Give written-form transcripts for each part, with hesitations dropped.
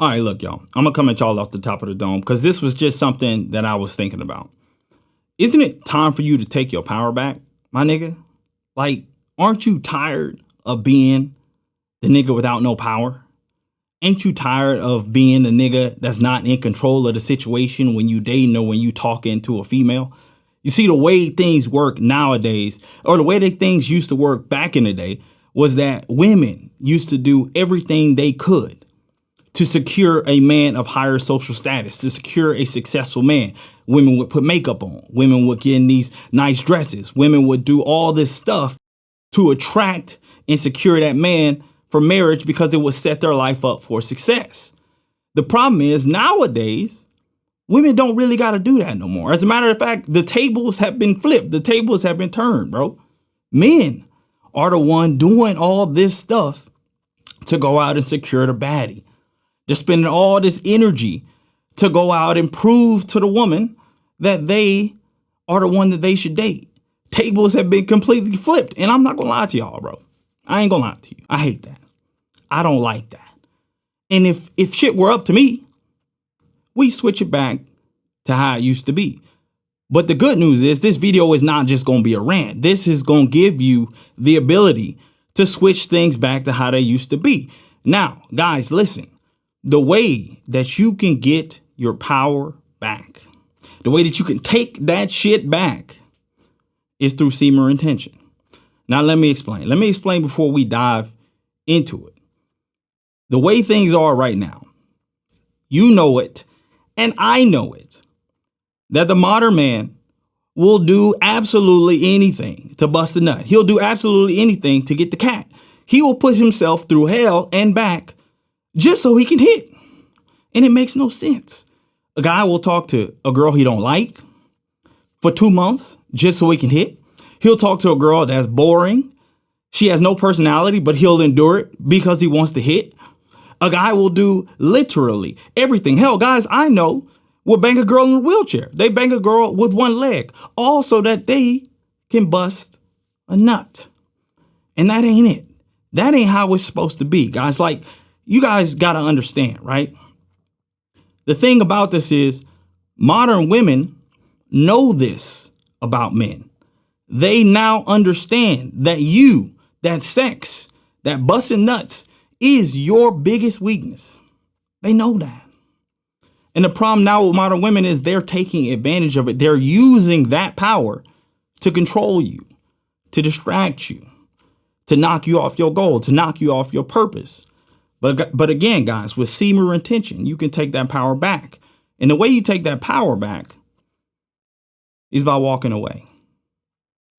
All right, look, y'all, I'm going to come at y'all off the top of the dome because this was just something that I was thinking about. Isn't it time for you to take your power back, my nigga? Like, aren't you tired of being the nigga without no power? Ain't you tired of being the nigga that's not in control of the situation when you dating or when you talking to a female? You see, the way things work nowadays, or the way that things used to work back in the day, was that women used to do everything they could to secure a man of higher social status, to secure a successful man. Women would put makeup on. Women would get in these nice dresses. Women would do all this stuff to attract and secure that man for marriage because it would set their life up for success. The problem is nowadays, women don't really got to do that no more. As a matter of fact, the tables have been flipped. The tables have been turned, bro. Men are the one doing all this stuff to go out and secure the baddie. They're spending all this energy to go out and prove to the woman that they are the one that they should date. Tables have been completely flipped. And I'm not going to lie to y'all, bro. I ain't going to lie to you. I hate that. I don't like that. And if shit were up to me, we switch it back to how it used to be. But the good news is this video is not just going to be a rant. This is going to give you the ability to switch things back to how they used to be. Now, guys, listen. The way that you can get your power back, the way that you can take that shit back is through semen retention. Now, let me explain. Let me explain before we dive into it. The way things are right now, you know it, and I know it, that the modern man will do absolutely anything to bust a nut. He'll do absolutely anything to get the cat. He will put himself through hell and back just so he can hit. And it makes no sense. A guy will talk to a girl he don't like for 2 months just so he can hit. He'll talk to a girl that's boring. She has no personality, but he'll endure it because he wants to hit. A guy will do literally everything. Hell, guys, I know will bang a girl in a wheelchair. They bang a girl with one leg, all so that they can bust a nut. And that ain't it. That ain't how it's supposed to be, guys. Like, you guys got to understand, right? The thing about this is modern women know this about men. They now understand that that sex, that busting nuts is your biggest weakness. They know that. And the problem now with modern women is they're taking advantage of it. They're using that power to control you, to distract you, to knock you off your goal, to knock you off your purpose. But again, guys, with semen retention, you can take that power back. And the way you take that power back is by walking away.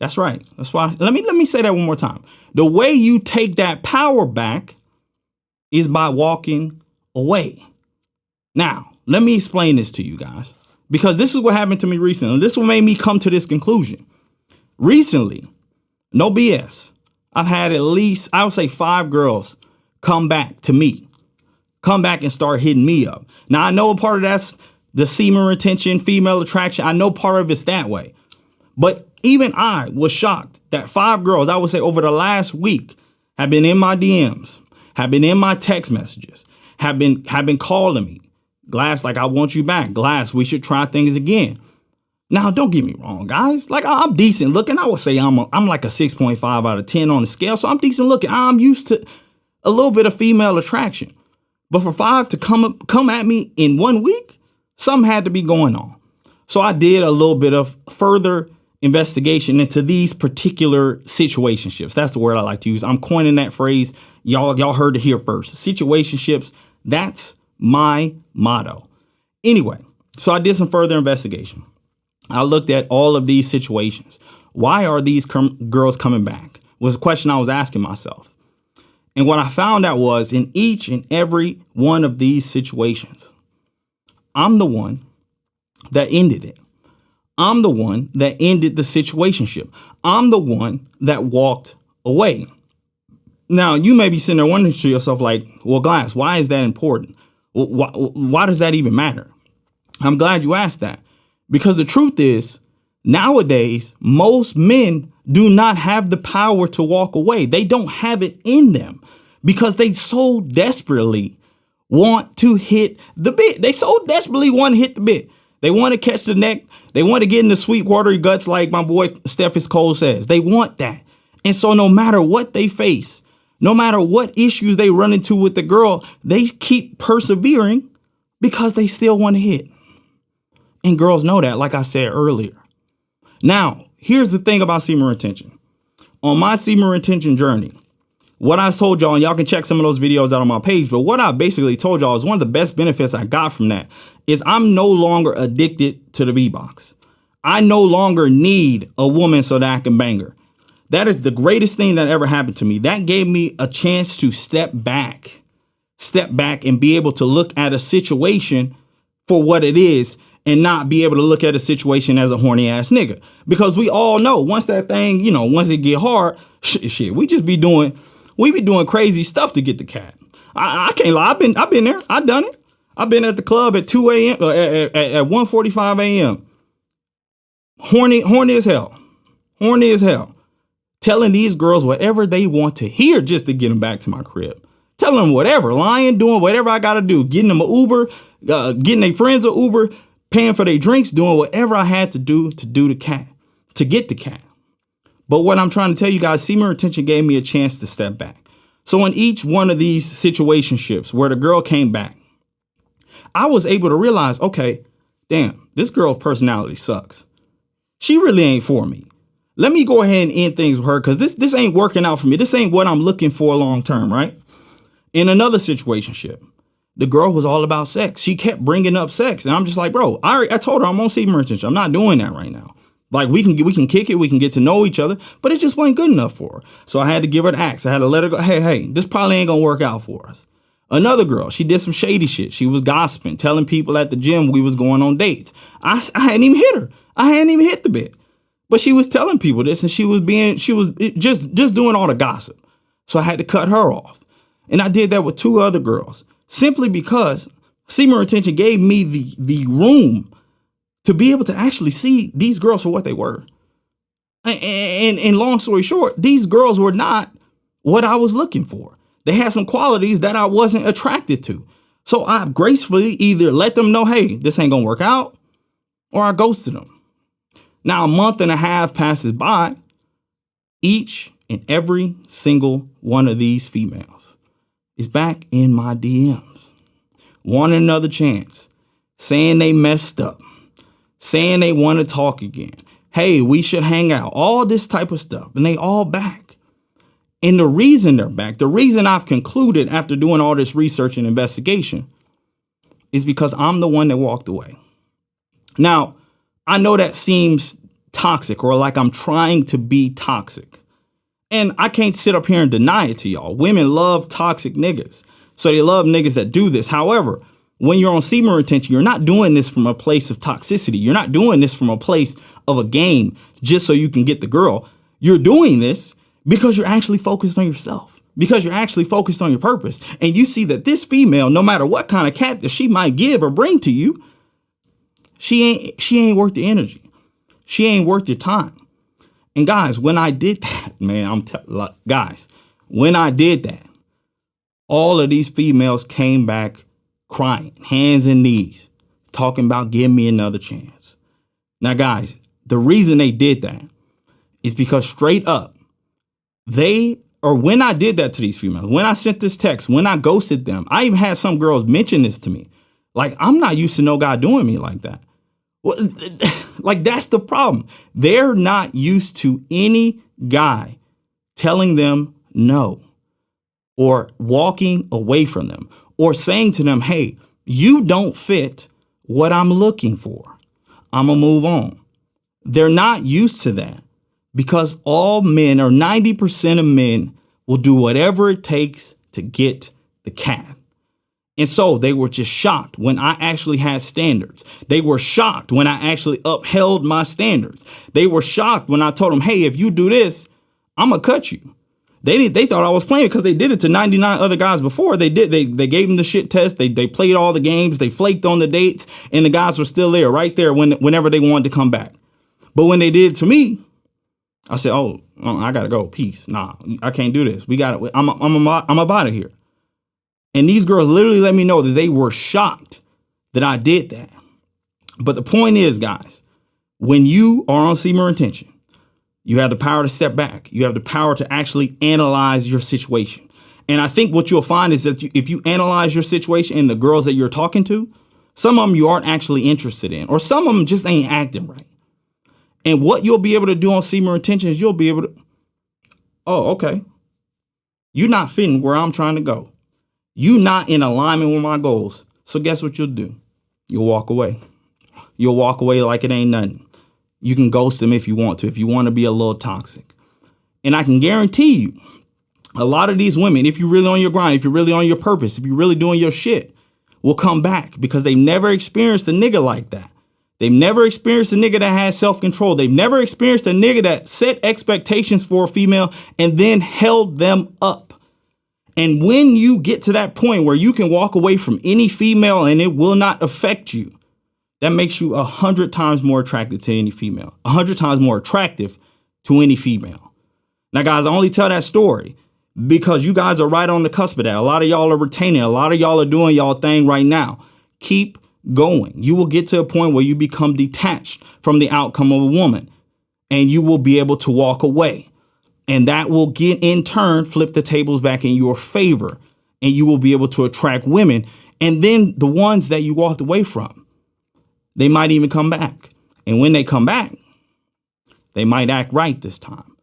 That's right. That's why. Let me say that one more time. The way you take that power back is by walking away. Now, let me explain this to you guys, because this is what happened to me recently. This is what made me come to this conclusion. Recently, no BS, I've had at least, I would say 5 girls come back to me, come back and start hitting me up. Now, I know a part of that's the semen retention, female attraction. I know part of it's that way. But even I was shocked that 5 girls, I would say over the last week, have been in my DMs, have been in my text messages, have been calling me. Glass, like, I want you back. Glass, we should try things again. Now, don't get me wrong, guys. Like, I'm decent looking. I would say I'm like a 6.5 out of 10 on the scale. So I'm decent looking. I'm used to a little bit of female attraction. But for 5 to come at me in 1 week, something had to be going on. So I did a little bit of further investigation into these particular situationships. That's the word I like to use. I'm coining that phrase. Y'all heard it here first. Situationships. That's my motto. Anyway, so I did some further investigation. I looked at all of these situations. Why are these girls coming back? Was a question I was asking myself. And what I found out was in each and every one of these situations, I'm the one that ended it. I'm the one that ended the situationship. I'm the one that walked away. Now, you may be sitting there wondering to yourself, like, well, Glass, why is that important? Why does that even matter? I'm glad you asked that, because the truth is, nowadays, most men do not have the power to walk away. They don't have it in them because they so desperately want to hit the bit. They so desperately want to hit the bit. They want to catch the neck. They want to get in the sweet watery guts like my boy Stephen Cole says. They want that. And so no matter what they face, no matter what issues they run into with the girl, they keep persevering because they still want to hit. And girls know that, like I said earlier. Now, here's the thing about semen retention. On my semen retention journey, what I told y'all, and y'all can check some of those videos out on my page, but what I basically told y'all is one of the best benefits I got from that is I'm no longer addicted to the V-Box. I no longer need a woman so that I can bang her. That is the greatest thing that ever happened to me. That gave me a chance to step back and be able to look at a situation for what it is and not be able to look at a situation as a horny ass nigga. Because we all know once that thing, once it get hard, shit, we be doing crazy stuff to get the cat. I can't lie. I've been there. I've done it. I've been at the club at 2 a.m. At 1:45 a.m. Horny as hell. Telling these girls whatever they want to hear just to get them back to my crib. Telling them whatever, lying, doing whatever I got to do, getting them an Uber, getting their friends an Uber, paying for their drinks, doing whatever I had to do the cat, to get the cat. But what I'm trying to tell you guys, semen retention gave me a chance to step back. So in each one of these situationships where the girl came back, I was able to realize, okay, damn, this girl's personality sucks. She really ain't for me. Let me go ahead and end things with her because this ain't working out for me. This ain't what I'm looking for long term, right? In another situationship, the girl was all about sex. She kept bringing up sex. And I'm just like, bro, I told her I'm on semen retention. I'm not doing that right now. Like we can kick it. We can get to know each other, but it just wasn't good enough for her. So I had to give her the axe. I had to let her go. Hey, this probably ain't going to work out for us. Another girl, she did some shady shit. She was gossiping, telling people at the gym we was going on dates. I hadn't even hit her. I hadn't even hit the bit. But she was telling people this and she was just doing all the gossip. So I had to cut her off. And I did that with 2 other girls simply because semen retention gave me the room to be able to actually see these girls for what they were. And long story short, these girls were not what I was looking for. They had some qualities that I wasn't attracted to. So I gracefully either let them know, hey, this ain't gonna work out, or I ghosted them. Now, a month and a half passes by. Each and every single one of these females is back in my DMs, wanting another chance, saying they messed up, saying they want to talk again. Hey, we should hang out, all this type of stuff. And they all back. And the reason they're back, the reason I've concluded after doing all this research and investigation is because I'm the one that walked away. Now, I know that seems toxic or like I'm trying to be toxic. And I can't sit up here and deny it to y'all. Women love toxic niggas. So they love niggas that do this. However, when you're on semen retention, you're not doing this from a place of toxicity. You're not doing this from a place of a game just so you can get the girl. You're doing this because you're actually focused on yourself, because you're actually focused on your purpose. And you see that this female, no matter what kind of cat that she might give or bring to you, she ain't worth the energy. She ain't worth your time. And guys, when I did that, man, when I did that, all of these females came back crying, hands and knees, talking about give me another chance. Now, guys, the reason they did that is because straight up, when I did that to these females, when I sent this text, when I ghosted them, I even had some girls mention this to me. Like, I'm not used to no guy doing me like that. Well, like, that's the problem. They're not used to any guy telling them no or walking away from them or saying to them, hey, you don't fit what I'm looking for. I'm going to move on. They're not used to that because all men, or 90% of men, will do whatever it takes to get the cat. And so they were just shocked when I actually had standards. They were shocked when I actually upheld my standards. They were shocked when I told them, hey, if you do this, I'm going to cut you. They thought I was playing because they did it to 99 other guys before. They gave them the shit test. They played all the games. They flaked on the dates, and the guys were still there, right there whenever they wanted to come back. But when they did it to me, I said, oh, I got to go. Peace. Nah, I can't do this. I'm out of here. And these girls literally let me know that they were shocked that I did that. But the point is, guys, when you are on semen retention, you have the power to step back. You have the power to actually analyze your situation. And I think what you'll find is that if you analyze your situation and the girls that you're talking to, some of them you aren't actually interested in, or some of them just ain't acting right. And what you'll be able to do on semen retention is you'll be able to, oh, okay, you're not fitting where I'm trying to go. You're not in alignment with my goals. So guess what you'll do? You'll walk away. You'll walk away like it ain't nothing. You can ghost them if you want to, if you want to be a little toxic. And I can guarantee you, a lot of these women, if you're really on your grind, if you're really on your purpose, if you're really doing your shit, will come back because they've never experienced a nigga like that. They've never experienced a nigga that has self-control. They've never experienced a nigga that set expectations for a female and then held them up. And when you get to that point where you can walk away from any female and it will not affect you, that makes you 100 times more attracted to any female, 100 times more attractive to any female. Now, guys, I only tell that story because you guys are right on the cusp of that. A lot of y'all are retaining. A lot of y'all are doing y'all thing right now. Keep going. You will get to a point where you become detached from the outcome of a woman and you will be able to walk away. And that will get in turn flip the tables back in your favor and you will be able to attract women. And then the ones that you walked away from, they might even come back. And when they come back, they might act right this time.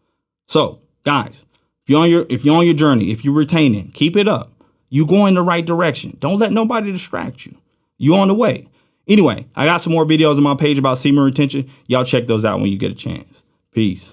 So, guys, if you're on your journey, if you're retaining, keep it up. You go in the right direction. Don't let nobody distract you. You on the way. Anyway, I got some more videos on my page about semen retention. Y'all check those out when you get a chance. Peace.